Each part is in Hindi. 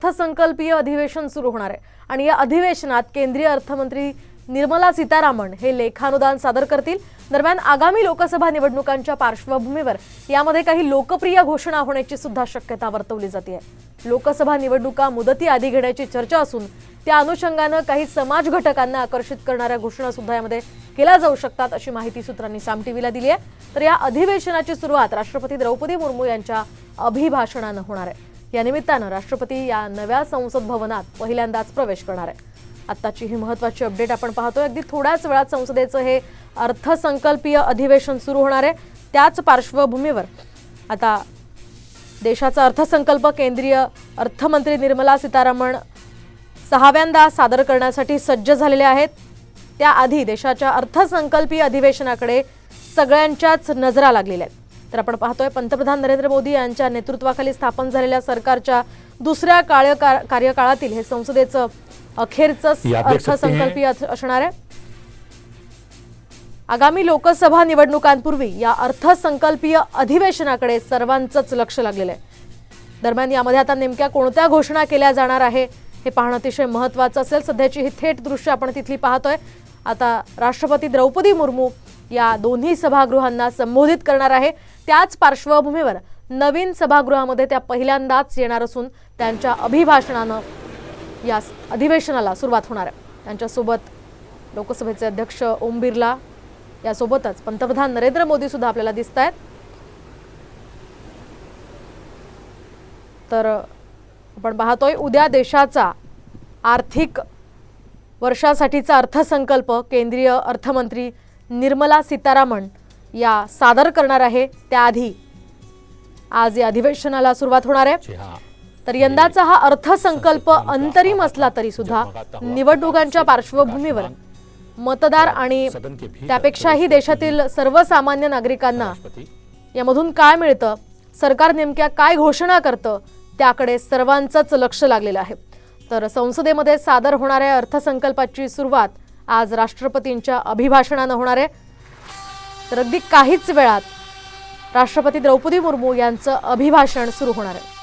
अर्थसंकल्पीय अधिवेशन सुरू होणार आहे आणि या अधिवेशनात केंद्रीय अर्थमंत्री निर्मला सीतारामन हे लेखानुदान सादर करतील। दरम्यान आगामी लोकसभा निवडणुकांच्या पार्श्वभूमीवर यामध्ये काही लोकप्रिय घोषणा होण्याची सुद्धा शक्यता वर्तवली जाते आहे। लोकसभा निवडणुका मुदती आधी घेण्याची चर्चा असून त्या अनुषंगाने काही समाज घटकांना आकर्षित करणाऱ्या घोषणा सुद्धा यामध्ये केल्या जाऊ शकतात अशी माहिती सूत्रांनी साम टीव्हीला दिली आहे। तर या अधिवेशनाची सुरुवात राष्ट्रपती द्रौपदी मुर्मू यांच्या अभिभाषणाने होणार आहे। या निमित्ताने राष्ट्रपती या नव्या संसद भवनात पहिल्यांदाच प्रवेश करणार आहे। आत्ताची ही महत्त्वाची अपडेट आपण पाहतोय। अगदी थोड्याच वेळात संसदेचं हे अर्थसंकल्पीय अधिवेशन सुरू होणार आहे। त्याच पार्श्वभूमीवर आता देशाचा अर्थसंकल्प केंद्रीय अर्थमंत्री निर्मला सीतारामन सहाव्यांदा सादर करण्यासाठी सज्ज झालेले आहेत। त्याआधी देशाच्या अर्थसंकल्पीय अधिवेशनाकडे सगळ्यांच्याच नजरा लागलेल्या आहेत। तर आपण पाहतोय पंतप्रधान नरेंद्र मोदी यांच्या नेतृत्वाखाली स्थापन झालेल्या सरकारच्या दुसऱ्या कार्यकाळातील हे संसदेचं अखेरचं अर्थसंकल्पीय असणार आहे। आगामी लोकसभा निवडणुकांपूर्वी या अर्थसंकल्पीय अधिवेशनाकडे सर्वांचंच लक्ष लागलेलं आहे। दरम्यान यामध्ये आता नेमक्या कोणत्या घोषणा केल्या जाणार आहे हे पाहणं अतिशय महत्त्वाचं असेल। सध्याची ही थेट दृश्य आपण तिथली पाहतोय। आता राष्ट्रपती द्रौपदी मुर्मू या दोन्ही सभागृहांना संबोधित करणार आहे। त्याच पार्श्वभूमीवर नवीन सभागृहामध्ये त्या पहिल्यांदाच येणार असून त्यांच्या अभिभाषणाने या अधिवेशनाला सुरुवात होणार आहे। त्यांच्यासोबत लोकसभेचे अध्यक्ष ओम बिर्ला यासोबतच पंतप्रधान नरेंद्र मोदी सुद्धा आपल्याला दिसतायत। तर आपण पाहतोय उद्या देशाचा आर्थिक वर्षासाठीचा अर्थसंकल्प केंद्रीय अर्थमंत्री निर्मला सीतारामन या सादर करणार आहे। त्याआधी आज या अधिवेशनाला सुरुवात होणार आहे। तर यंदाचा हा अर्थसंकल्प अंतरिम असला तरी सुद्धा निवडणुकांच्या पार्श्वभूमीवर मतदार आणि त्यापेक्षाही देशातील सर्वसामान्य नागरिकांना यामधून काय मिळतं, सरकार नेमक्या काय घोषणा करतं त्याकडे सर्वांचंच लक्ष लागलेलं आहे। तर संसदेमध्ये सादर होणाऱ्या अर्थसंकल्पाची सुरुवात आज राष्ट्रपतींच्या अभिभाषणाने होणार आहे। तर अगदी काहीच वेळात राष्ट्रपती द्रौपदी मुर्मू यांचं अभिभाषण सुरू होणार आहे।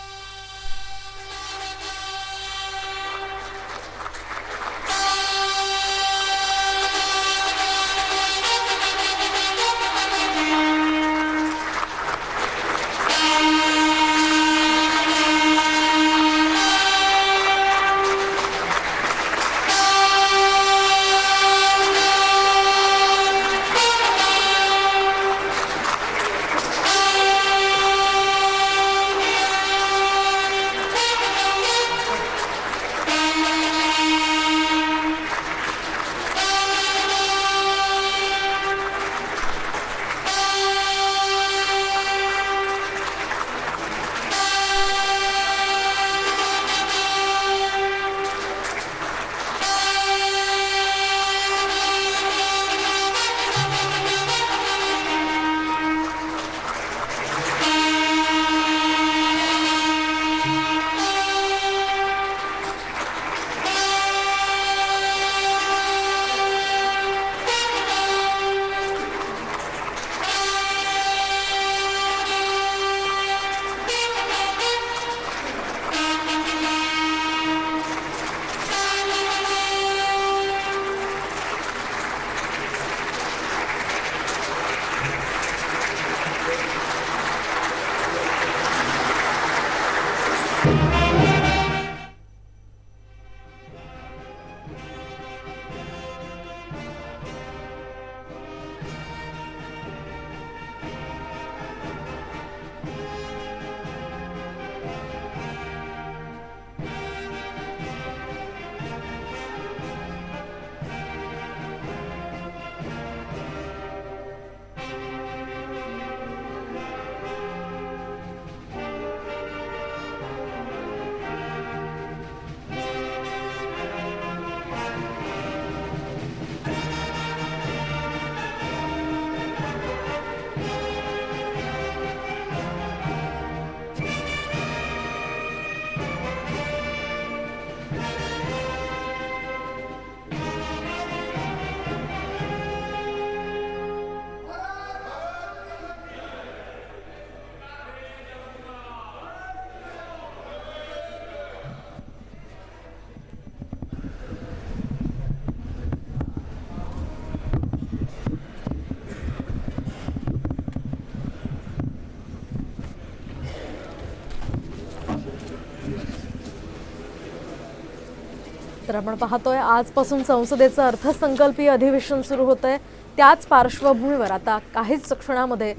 तर आपण पाहतोय आजपासून संसदेचं अर्थसंकल्पीय अधिवेशन सुरू होतंय। त्याच पार्श्वभूमीवर आता काहीच क्षणामध्ये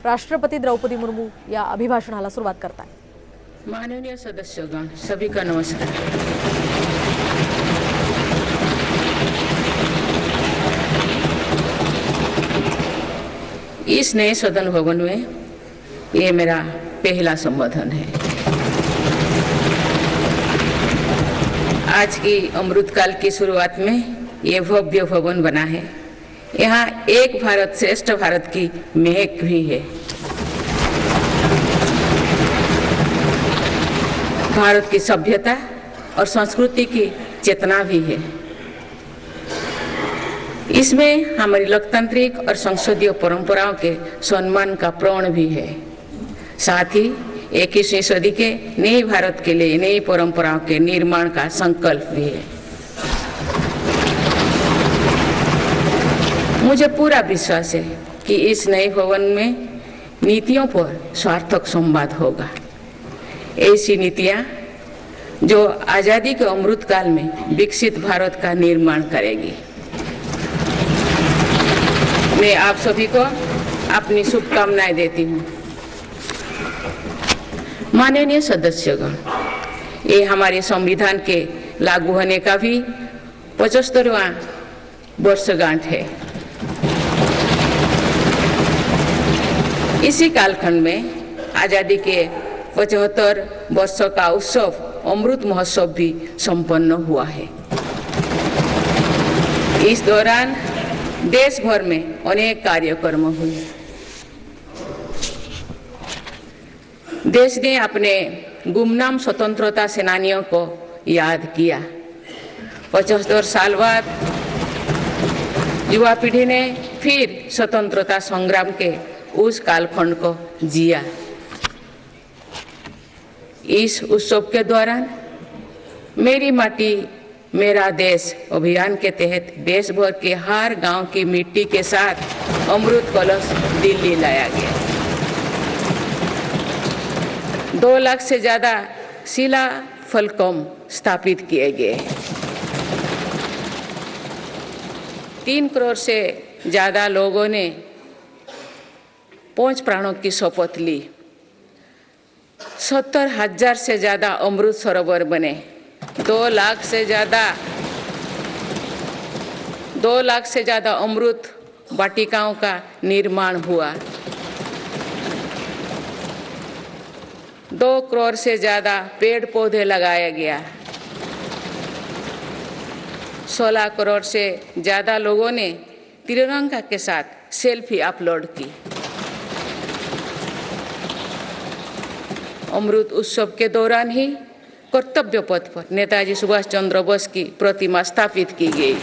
राष्ट्रपति द्रौपदी मुर्मू या अभिभाषणाला सुरुवात करतायत। माननीय सदस्यगण, सभी का नमस्कार। इस नए सदन भवन में ये मेरा पहला संबोधन है। आज की अमृतकाल की शुरुआत में ये भव्य भवन बना है। यहाँ एक भारत श्रेष्ठ भारत की महक भी है। भारत की सभ्यता और संस्कृति की चेतना भी है। इसमें हमारी लोकतांत्रिक और संसदीय परंपराओं के सम्मान का प्रण भी है। साथ ही 21वीं सदी के नए भारत के लिए नई परंपराओं के निर्माण का संकल्प भी है। मुझे पूरा विश्वास है कि इस नए भवन में नीतियों पर सार्थक संवाद होगा। ऐसी नीतियां जो आजादी के अमृतकाल में विकसित भारत का निर्माण करेगी। मैं आप सभी को अपनी शुभकामनाएं देती हूँ। माननीय सदस्यगण, ये हमारे संविधान के लागू होने का भी 75वां वर्षगांठ है। इसी कालखंड में आजादी के 75 वर्षों का उत्सव अमृत महोत्सव भी संपन्न हुआ है। इस दौरान देश भर में अनेक कार्यक्रम हुए। देश ने अपने गुमनाम स्वतंत्रता सेनानियों को याद किया। 75 साल बाद युवा पीढ़ी ने फिर स्वतंत्रता संग्राम के उस कालखंड को जिया। इस उत्सव के दौरान मेरी माटी मेरा देश अभियान के तहत देश भर के हर गांव की मिट्टी के साथ अमृत कलश दिल्ली लाया गया। 2 लाख से ज्यादा शिला फलकों स्थापित किए गए। 3 करोड़ से ज्यादा लोगों ने 5 प्राणों की शपथ ली। 70,000 से ज्यादा अमृत सरोवर बने। 2 लाख से ज्यादा अमृत वाटिकाओं का निर्माण हुआ। 2 करोड़ से ज्यादा पेड़ पौधे लगाया गया। 16 करोड़ से ज्यादा लोगों ने तिरंगा के साथ सेल्फी अपलोड की। अमृत उत्सव के दौरान ही कर्तव्य पथ पर नेताजी सुभाष चंद्र बोस की प्रतिमा स्थापित की गई।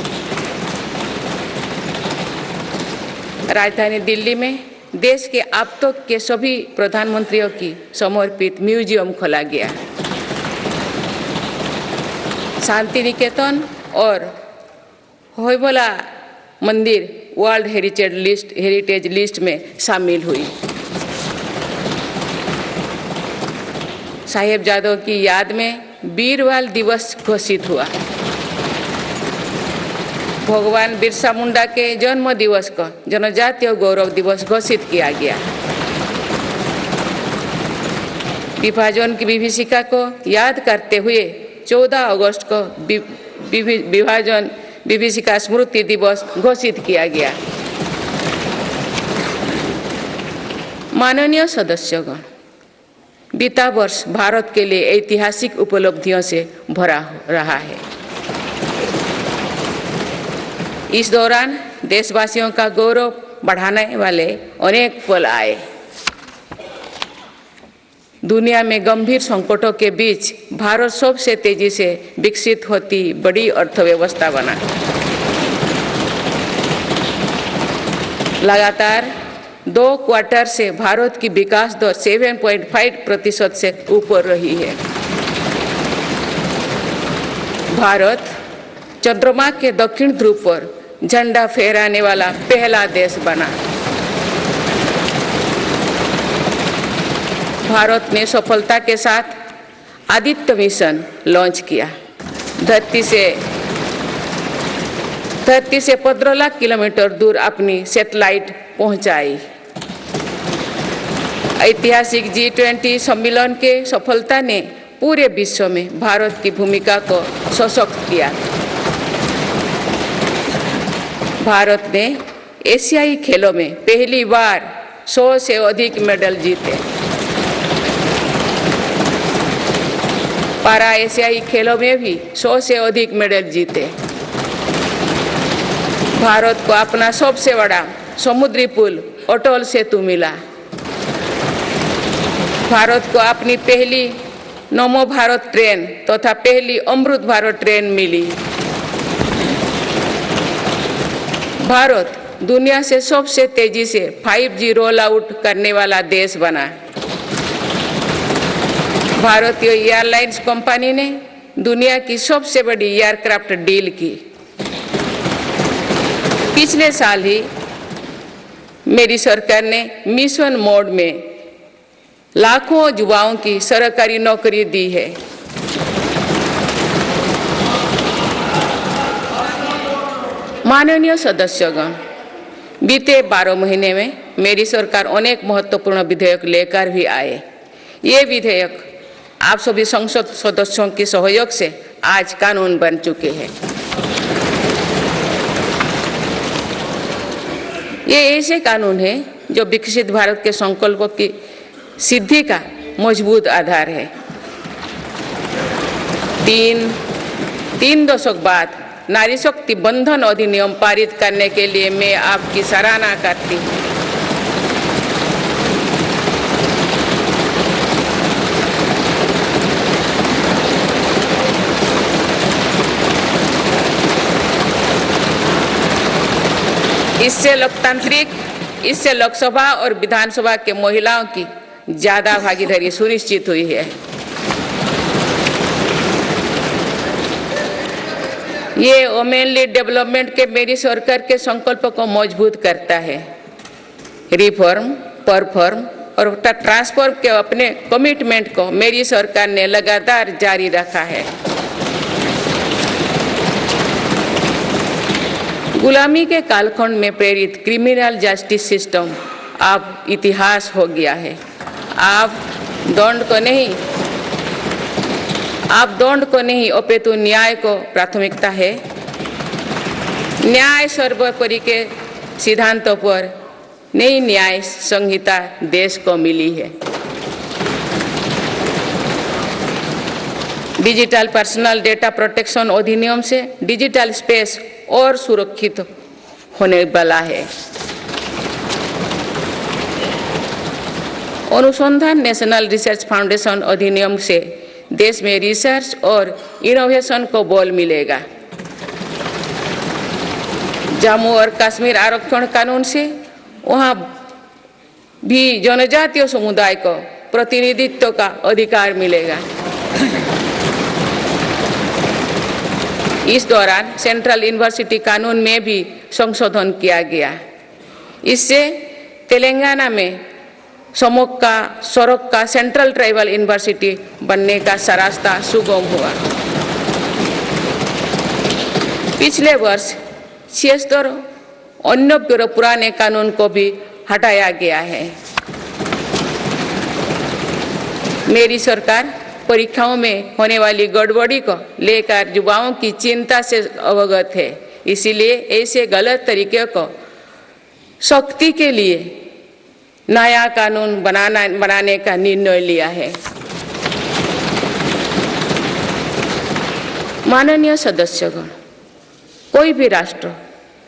राजधानी दिल्ली में देश के अब तक के सभी प्रधानमंत्रियों की समर्पित म्यूजियम खोला गया। शांति निकेतन और होयबला मंदिर वर्ल्ड हेरिटेज लिस्ट में शामिल हुई। साहिबजादों की याद में वीरवाल दिवस घोषित हुआ। भगवान बिरसा मुंडा के जन्म दिवस को जनजातीय गौरव दिवस घोषित किया गया। विभाजन की विभीषिका को याद करते हुए 14 अगस्त को विभाजन विभीषिका स्मृति दिवस घोषित किया गया। माननीय सदस्यगण, बीता वर्ष भारत के लिए ऐतिहासिक उपलब्धियों से भरा रहा है। इस दौरान देशवासियों का गौरव बढ़ाने वाले अनेक पल आए। दुनिया में गंभीर संकटों के बीच भारत सबसे तेजी से विकसित होती बड़ी अर्थव्यवस्था बना। लगातार 2 क्वार्टर से भारत की विकास दर 7.5% से ऊपर रही है। भारत चंद्रमा के दक्षिण ध्रुव पर झंडा फहराने वाला पहला देश बना। भारत ने सफलता के साथ आदित्य मिशन लॉन्च किया, धरती से 15 लाख किलोमीटर दूर अपनी सैटेलाइट पहुंचाई। ऐतिहासिक G20 सम्मेलन के सफलता ने पूरे विश्व में भारत की भूमिका को सशक्त किया। भारत ने एशियाई खेलों में पहली बार 100 से अधिक मेडल जीते। पारा एशियाई खेलों में भी 100 से अधिक मेडल जीते। भारत को अपना सबसे बड़ा समुद्री पुल अटल सेतु मिला। भारत को अपनी पहली नमो भारत ट्रेन तथा पहली अमृत भारत ट्रेन मिली। भारत दुनिया से सबसे तेजी से 5G रोल आउट करने वाला देश बना। भारतीय एयरलाइंस कंपनी ने दुनिया की सबसे बड़ी एयरक्राफ्ट डील की। पिछले साल ही मेरी सरकार ने मिशन मोड में लाखों युवाओं की सरकारी नौकरी दी है। माननीय सदस्यगण, बीते 12 महीने में मेरी सरकार अनेक महत्वपूर्ण विधेयक लेकर भी आए। ये विधेयक आप सभी संसद सदस्यों के सहयोग से आज कानून बन चुके हैं। ये ऐसे कानून हैं जो विकसित भारत के संकल्पों की सिद्धि का मजबूत आधार है। तीन दशक बाद नारी शक्ति बंधन अधिनियम पारित करने के लिए मैं आपकी सराहना करती हूँ। इससे लोकसभा और विधानसभा के महिलाओं की ज्यादा भागीदारी सुनिश्चित हुई है। ये वुमेनली डेवलपमेंट के मेरी सरकार के संकल्प को मजबूत करता है। रिफॉर्म, परफॉर्म और ट्रांसफॉर्म के अपने कमिटमेंट को मेरी सरकार ने लगातार जारी रखा है। गुलामी के कालखंड में प्रेरित क्रिमिनल जस्टिस सिस्टम अब इतिहास हो गया है। आप दंड को नहीं अपितु न्याय को प्राथमिकता है। न्याय सर्वोपरि के सिद्धांतों पर नई न्याय संहिता देश को मिली है। डिजिटल पर्सनल डेटा प्रोटेक्शन अधिनियम से डिजिटल स्पेस और सुरक्षित होने वाला है। अनुसंधान नेशनल रिसर्च फाउंडेशन अधिनियम से देश में रिसर्च और इनोवेशन को बल मिलेगा। जम्मू और कश्मीर आरक्षण कानून से वहां भी जनजातीय समुदाय को प्रतिनिधित्व का अधिकार मिलेगा। इस दौरान सेंट्रल यूनिवर्सिटी कानून में भी संशोधन किया गया। इससे तेलंगाना में सरोक का सेंट्रल ट्राइबल यूनिवर्सिटी बनने का रास्ता सुगम हुआ। पिछले वर्ष 76 अन्य पुराने कानून को भी हटाया गया है। मेरी सरकार परीक्षाओं में होने वाली गड़बड़ी को लेकर युवाओं की चिंता से अवगत है। इसीलिए ऐसे गलत तरीके को सख्ती के लिए नया कानून बनाने का निर्णय लिया है। माननीय सदस्यगण, कोई भी राष्ट्र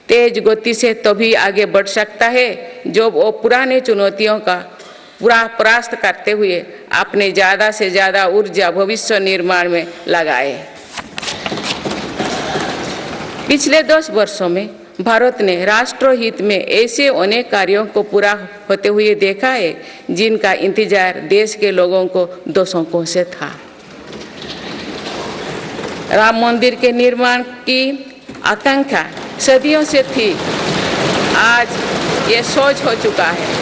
तेज गति से तभी आगे बढ़ सकता है जब वो पुराने चुनौतियों का परास्त करते हुए अपने ज्यादा से ज्यादा ऊर्जा भविष्य निर्माण में लगाए। पिछले 10 वर्षों में भारत ने राष्ट्रहित में ऐसे अनेक कार्यों को पूरा होते हुए देखा है जिनका इंतजार देश के लोगों को दशकों से था। राम मंदिर के निर्माण की आकांक्षा सदियों से थी, आज ये सोच हो चुका है।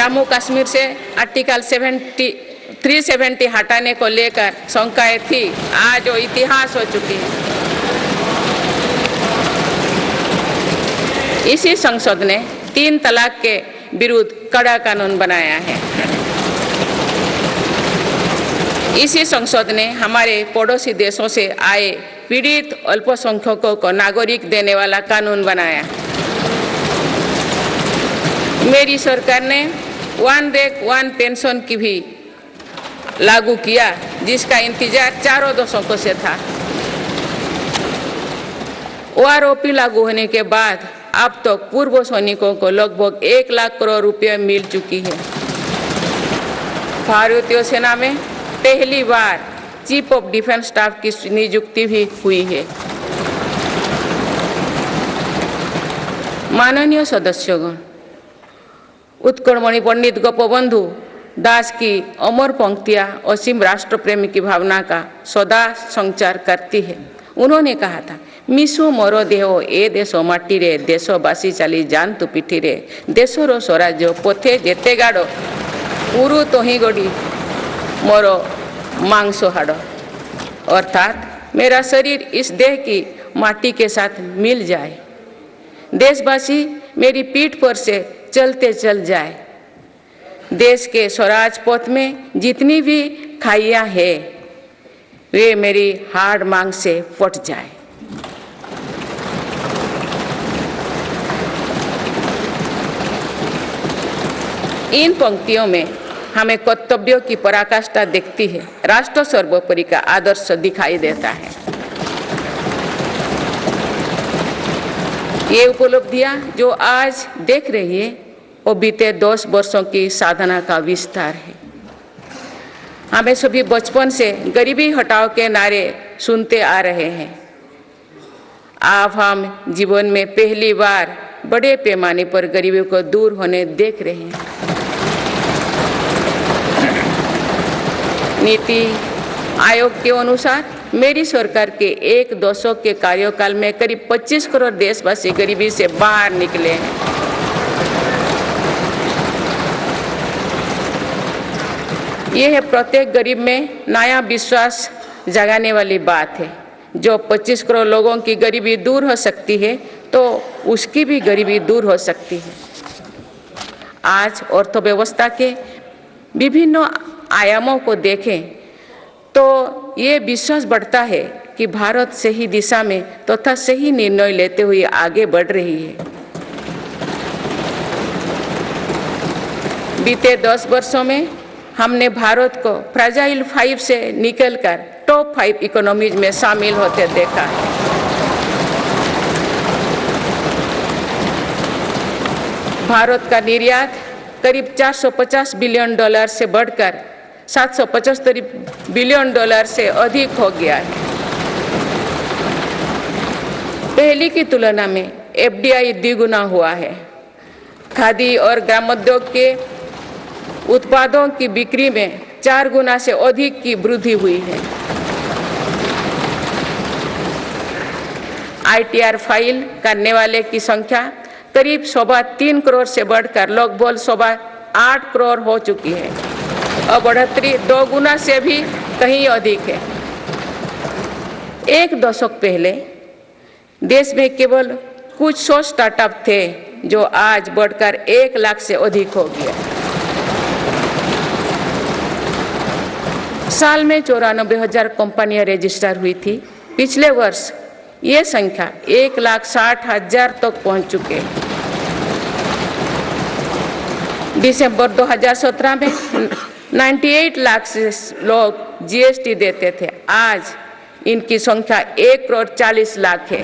जम्मू कश्मीर से आर्टिकल 370 हटाने को लेकर शंकाएं थी, आज वो इतिहास हो चुकी है। इसी संसद ने 3 तलाक के विरुद्ध कड़ा कानून बनाया है। इसी संसद ने हमारे पड़ोसी देशों से आए पीड़ित अल्पसंख्यकों को नागरिक देने वाला कानून बनाया। मेरी सरकार ने वन रैंक वन पेंशन की भी लागू किया, जिसका इंतजार 4 दशकों से था। OROP लागू होने के बाद अब तो पूर्व सैनिकों को लगभग 1 लाख करोड़ रुपए मिल चुकी है। भारतीय सेना में पहली बार चीफ ऑफ डिफेंस स्टाफ की नियुक्ति भी हुई है। माननीय सदस्यगण, उत्कलमणि पंडित गोपबंधु दास की अमर पंक्तियां असीम राष्ट्र प्रेम की भावना का सदा संचार करती है। उन्होंने कहा था, मिशो मोरो देहो ए देशो माटी रे, देशवासी चली जान तू पिठी रे, देशर स्वराज्य पथे जेते गाड़ो, पुरु तोही गड़ी मोरो मांसो हाड़ो। अर्थात मेरा शरीर इस देह की माटी के साथ मिल जाए, देशवासी मेरी पीठ पर से चलते चल जाए, देश के स्वराज पथ में जितनी भी खाइयां है वे मेरी हाड़ मांग से फट जाए। इन पंक्तियों में हमें कर्तव्यों की पराकाष्ठा दिखती है। राष्ट्र सर्वोपरि का आदर्श दिखाई देता है। ये उपलब्धियां जो आज देख रही है वो बीते 10 वर्षों की साधना का विस्तार है। हमें सभी बचपन से गरीबी हटाओ के नारे सुनते आ रहे हैं। अब हम जीवन में पहली बार बड़े पैमाने पर गरीबी को दूर होने देख रहे हैं। नीति आयोग के अनुसार मेरी सरकार के 1 दशक के कार्यकाल में करीब 25 करोड़ देशवासी गरीबी से बाहर निकले हैं। यह है प्रत्येक गरीब में नया विश्वास जगाने वाली बात है। जो 25 करोड़ लोगों की गरीबी दूर हो सकती है तो उसकी भी गरीबी दूर हो सकती है। आज अर्थव्यवस्था के विभिन्न आयामों को देखें तो ये विश्वास बढ़ता है कि भारत सही दिशा में तथा सही निर्णय लेते हुए आगे बढ़ रही है। बीते 10 वर्षों में हमने भारत को फ्रेजाइल 5 से निकलकर टॉप 5 इकोनॉमीज में शामिल होते देखा है। भारत का निर्यात करीब $450 बिलियन से बढ़कर $775 बिलियन से अधिक हो गया है। पहले की तुलना में FDI द्विगुना हुआ है। खादी और ग्रामोद्योग के उत्पादों की बिक्री में 4 गुना से अधिक की वृद्धि हुई है। ITR फाइल करने वाले की संख्या करीब 3.25 करोड़ से बढ़कर लगभग 8.25 करोड़ हो चुकी है और बढ़ोतरी 2 गुना से भी कहीं अधिक है। 1 दशक पहले देश में केवल कुछ 100 स्टार्टअप थे जो आज बढ़कर 1 लाख से अधिक हो गया। साल में 94,000 कंपनियां रजिस्टर हुई थी। पिछले वर्ष ये संख्या 1,60,000 तक पहुंच चुके। दिसंबर 2017 में 98 लाख से लोग GST देते थे। आज इनकी संख्या 1,40,00,000 है।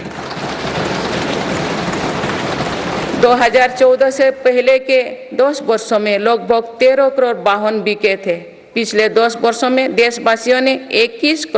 2014 से पहले के 10 वर्षों में लगभग 13 करोड़ वाहन बिके थे। पिछले 10 वर्षों में देशवासियों ने 21